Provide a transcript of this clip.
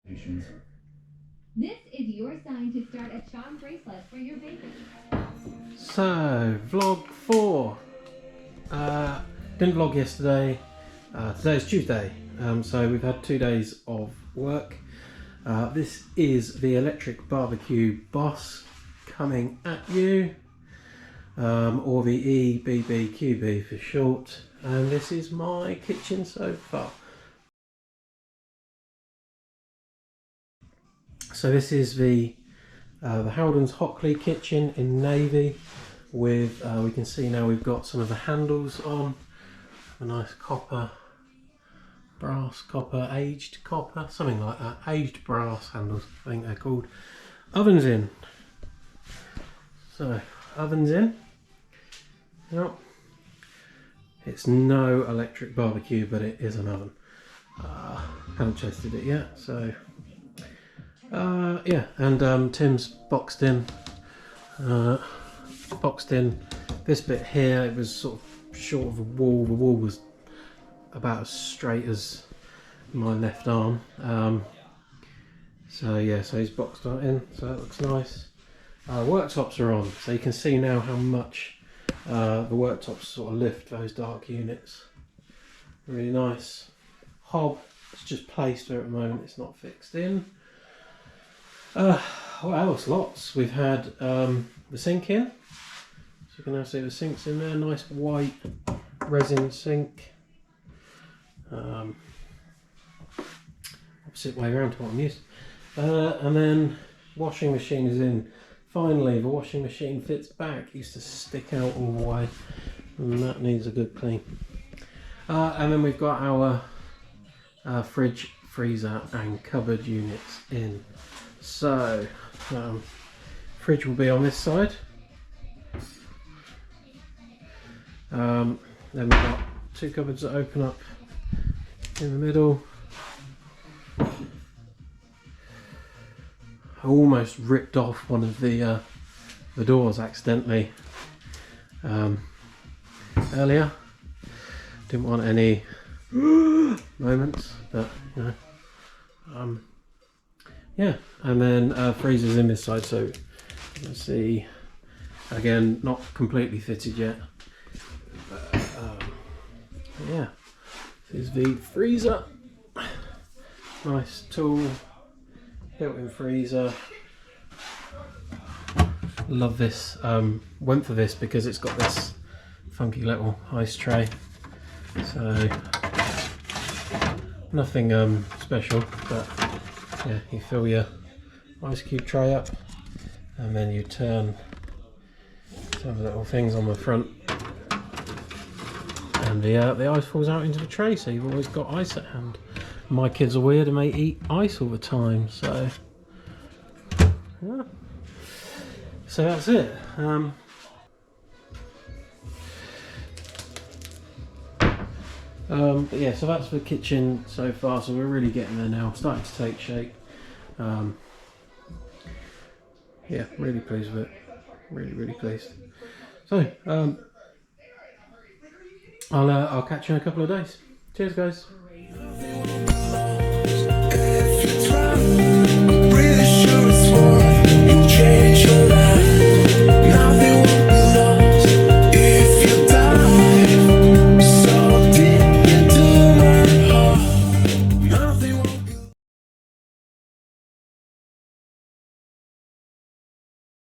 This is your sign to start a charm bracelet for your baby. So, vlog 4. Didn't vlog yesterday. Today is Tuesday, so we've had 2 days of work. This is the electric barbecue Boss coming at you, or the EBBQB for short. And this is my kitchen so far. So this is the Howdens Hockley kitchen in navy with, we can see now we've got some of the handles on, a nice copper, brass copper, aged copper, something like that, aged brass handles I think they're called. Ovens in. So ovens in. Yep. It's no electric barbecue, but it is an oven. Haven't tested it yet, so yeah. And Tim's boxed in this bit here. It was sort of short of a wall. The wall was about as straight as my left arm. So yeah, so he's boxed that in, so that looks nice. Worktops are on, so you can see now how much the worktops sort of lift those dark units. Really nice. Hob, it's just placed there at the moment, it's not fixed in. What else? Lots. We've had the sink in, so you can now see the sink's in there. Nice white resin sink. Opposite way around to what I'm used. And then washing machine is in. Finally, the washing machine fits back. It used to stick out all the way, and that needs a good clean. And then we've got our fridge, freezer and cupboard units in. So fridge will be on this side. Then we've got 2 cupboards that open up in the middle. I almost ripped off one of the doors accidentally earlier. Didn't want any moments, but you know. Yeah, and then freezers in this side, so let's see. Again, not completely fitted yet. But, yeah, this is the freezer. Nice tool, built-in freezer. Love this. Went for this because it's got this funky little ice tray. So nothing special, but yeah, you fill your ice cube tray up, and then you turn some little things on the front, and the ice falls out into the tray, so you've always got ice at hand. My kids are weird and they eat ice all the time, so yeah. So that's it. But yeah, so that's the kitchen so far, so we're really getting there now, starting to take shape. Yeah, really pleased with it, really pleased. So I'll catch you in a couple of days. Cheers guys.